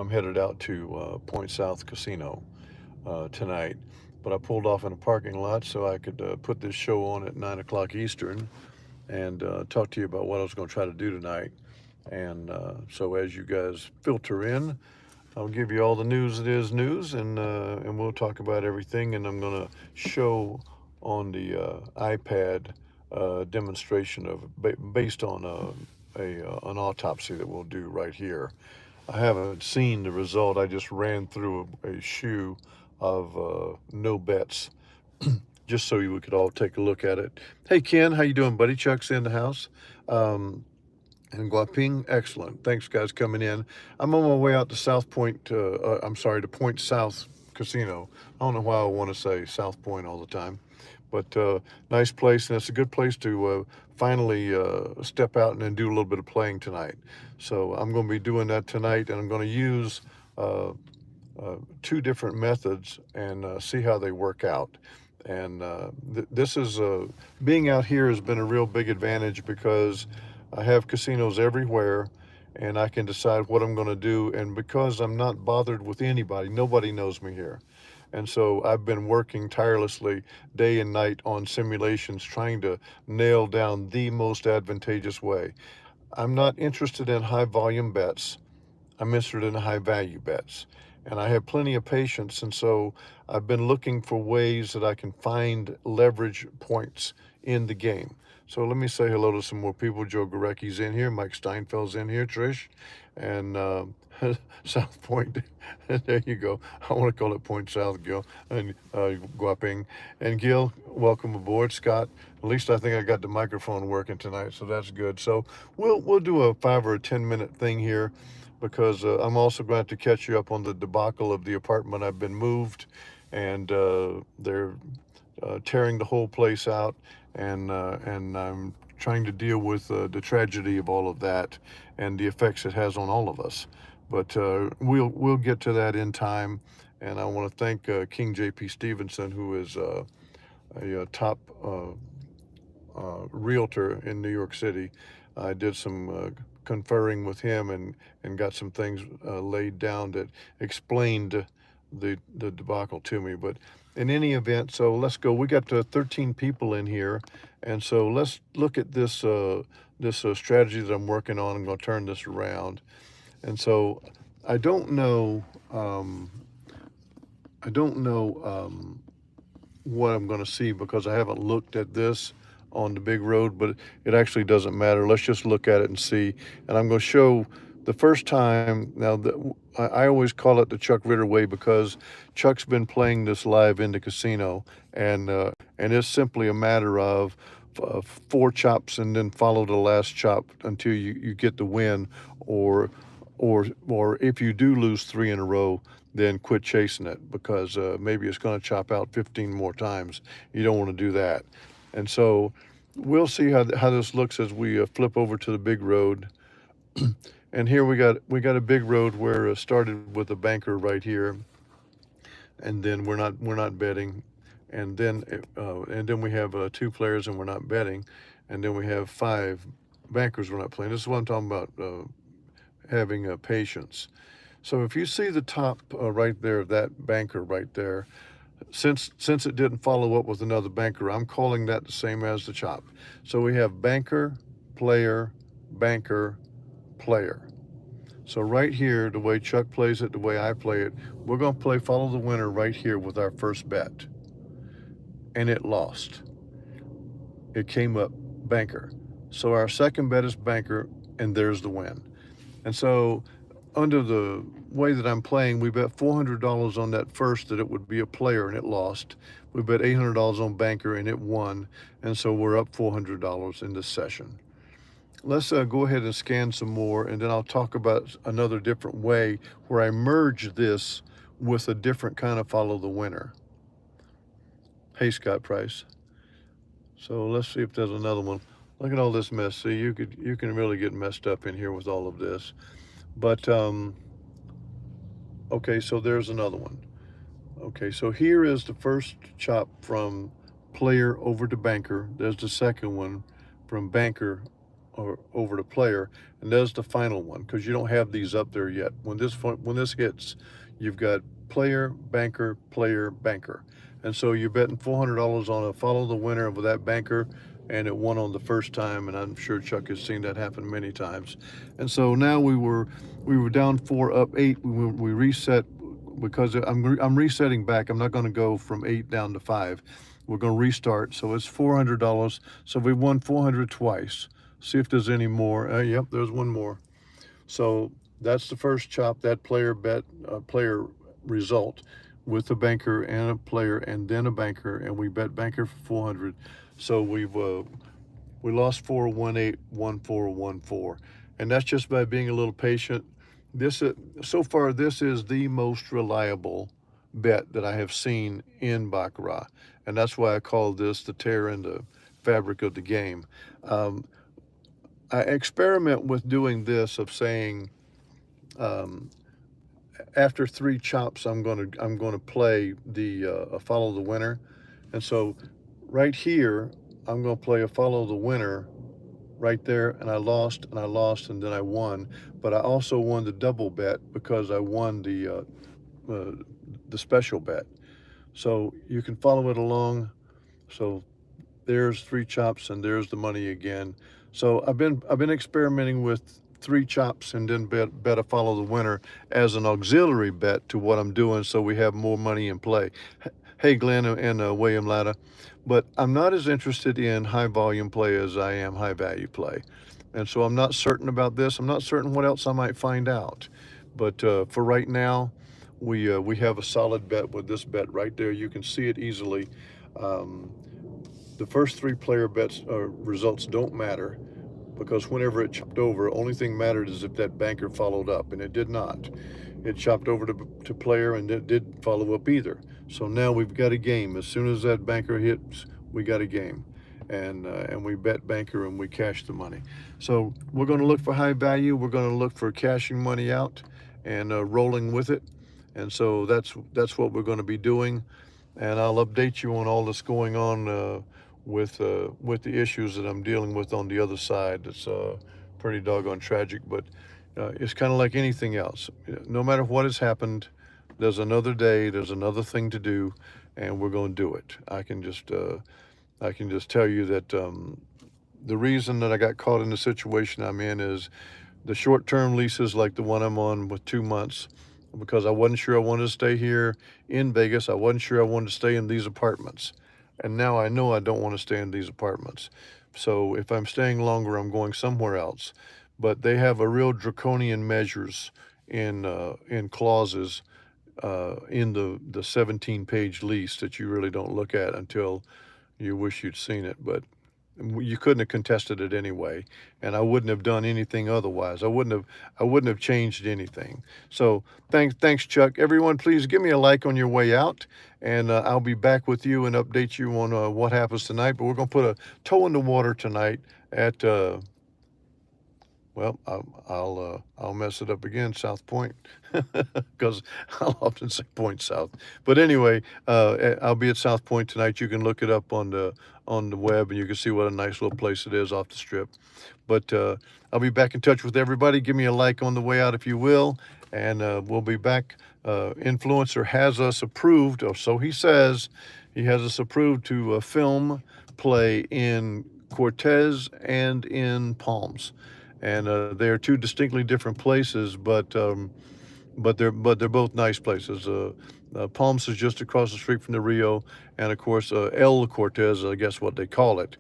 I'm headed out to Point South Casino tonight. But I pulled off in a parking lot so I could put this show on at 9 o'clock Eastern and talk to you about what I was going to try to do tonight. And so as you guys filter in, I'll give you all the news that is news, and we'll talk about everything. And I'm going to show on the iPad demonstration of based on an autopsy that we'll do right here. I haven't seen the result. I just ran through a shoe of no bets, just so we could all take a look at it. Hey Ken, how you doing, buddy? Chuck's in the house. Um, and Guaping, excellent. Thanks, guys, coming in. I'm on my way out to South Point. I'm sorry, to Point South Casino. I don't know why I want to say South Point all the time, but nice place, and it's a good place to finally step out and then do a little bit of playing tonight. So I'm going to be doing that tonight, and I'm going to use two different methods and see how they work out. And this is being out here has been a real big advantage because I have casinos everywhere and I can decide what I'm going to do. And because I'm not bothered with anybody, nobody knows me here. And so I've been working tirelessly day and night on simulations, trying to nail down the most advantageous way. I'm not interested in high volume bets. I'm interested in high value bets. And I have plenty of patience. And so I've been looking for ways that I can find leverage points in the game. So let me say hello to some more people. Joe Gorecki's in here. Mike Steinfeld's in here. Trish. And South Point. There you go. I want to call it Point South, Gil. And Guaping. And Gil, welcome aboard. Scott, at least I think I got the microphone working tonight, so that's good. So we'll do a 5 or a 10 minute thing here because I'm also going to catch you up on the debacle of the apartment. I've been moved, and they're tearing the whole place out, and I'm trying to deal with the tragedy of all of that and the effects it has on all of us. But we'll get to that in time, and I want to thank King J.P. Stevenson, who is a top realtor in New York City. I did some conferring with him and got some things laid down that explained the debacle to me. But in any event, so let's go. We got 13 people in here, and so let's look at this strategy that I'm working on. I'm going to turn this around, and so I don't know. What I'm going to see because I haven't looked at this on the big road, but it actually doesn't matter. Let's just look at it and see. And I'm going to show the first time. Now, I always call it the Chuck Ritter way because Chuck's been playing this live in the casino, and it's simply a matter of 4 chops and then follow the last chop until you get the win, or if you do lose 3 in a row, then quit chasing it because maybe it's going to chop out 15 more times. You don't want to do that. And so we'll see how this looks as we flip over to the big road. And here we got a big road where it started with a banker right here, and then we're not betting, and then we have 2 players and we're not betting, and then we have 5 bankers we're not playing. This is what I'm talking about, having patience. So if you see the top right there, that banker right there, since it didn't follow up with another banker, I'm calling that the same as the chop. So we have banker, player, banker, player. So right here, the way Chuck plays it, the way I play it, we're going to play follow the winner right here with our first bet. And it lost. It came up banker. So our second bet is banker, and there's the win. And so under the way that I'm playing, we bet $400 on that first that it would be a player, and it lost. We bet $800 on banker, and it won. And so we're up $400 in this session. Let's go ahead and scan some more, and then I'll talk about another different way where I merge this with a different kind of follow the winner. Hey, Scott Price. So let's see if there's another one. Look at all this mess. See, you can really get messed up in here with all of this. But okay, so there's another one. Okay, so here is the first chop from player over to banker. There's the second one from banker or over to player, and that's the final one because you don't have these up there yet. When this hits, you've got player, banker, and so you're betting $400 on a follow the winner of that banker, and it won on the first time, and I'm sure Chuck has seen that happen many times. And so now we were down 4, up 8. We reset because I'm resetting back. I'm not going to go from 8 down to 5. We're going to restart, so it's $400. So we won 400 twice. See if there's any more. Yep, there's one more. So that's the first chop. That player result with a banker and a player and then a banker, and we bet banker for 400. So we lost 4, 1, 8, 1, 4, 1, 4, and that's just by being a little patient. So far, this is the most reliable bet that I have seen in baccarat, and that's why I call this the tear in the fabric of the game. Um, I experiment with doing this of saying, um, after 3 chops, I'm gonna play the a follow the winner, and so right here I'm gonna play a follow the winner right there, and I lost and I lost and then I won, but I also won the double bet because I won uh, the special bet. So you can follow it along. So there's 3 chops and there's the money again. So I've been experimenting with 3 chops and then bet a follow the winner as an auxiliary bet to what I'm doing, so we have more money in play. Hey, Glenn and William Latta, but I'm not as interested in high volume play as I am high value play, and so I'm not certain about this. I'm not certain what else I might find out, but for right now, we have a solid bet with this bet right there. You can see it easily. Um, the first 3 player bets results don't matter because whenever it chopped over, only thing mattered is if that banker followed up, and it did not. It chopped over to player and it didn't follow up either. So now we've got a game. As soon as that banker hits, we got a game, and we bet banker and we cash the money. So we're going to look for high value. We're going to look for cashing money out and rolling with it, and so that's what we're going to be doing. And I'll update you on all that's going on with the issues that I'm dealing with on the other side. It's pretty doggone tragic, but it's kind of like anything else. No matter what has happened, there's another day, there's another thing to do, and we're going to do it. I can just tell you that the reason that I got caught in the situation I'm in is the short-term leases like the one I'm on with 2 months, because I wasn't sure I wanted to stay here in Vegas. I wasn't sure I wanted to stay in these apartments. And now I know I don't want to stay in these apartments. So if I'm staying longer, I'm going somewhere else. But they have a real draconian measures in clauses in the 17-page lease that you really don't look at until you wish you'd seen it. But you couldn't have contested it anyway, and I wouldn't have done anything otherwise. I wouldn't have changed anything. So thanks, Chuck. Everyone, please give me a like on your way out, and I'll be back with you and update you on what happens tonight. But we're gonna put a toe in the water tonight at well, I'll mess it up again, South Point, because I'll often say Point South. But anyway, I'll be at South Point tonight. You can look it up on the web, and you can see what a nice little place it is off the strip. But I'll be back in touch with everybody. Give me a like on the way out if you will, and we'll be back. Influencer has us approved, or so he says. He has us approved to film play in Cortez and in Palms, and they are 2 distinctly different places, but they're both nice places. Palms is just across the street from the Rio, and of course El Cortez, I guess what they call it,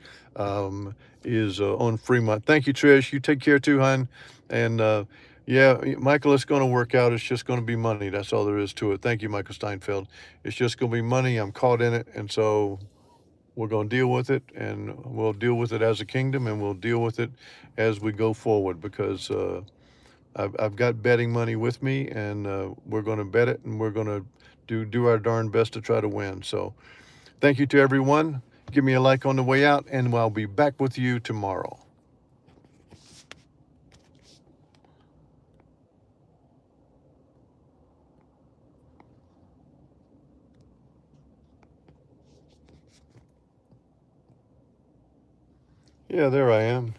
is on Fremont. Thank you, Trish. You take care too, hon. And yeah, Michael, it's going to work out. It's just going to be money. That's all there is to it. Thank you, Michael Steinfeld. It's just going to be money. I'm caught in it, and so we're going to deal with it, and we'll deal with it as a kingdom, and we'll deal with it as we go forward, because I've got betting money with me, and we're going to bet it, and we're going to do our darn best to try to win. So thank you to everyone. Give me a like on the way out, and I'll be back with you tomorrow. Yeah, there I am.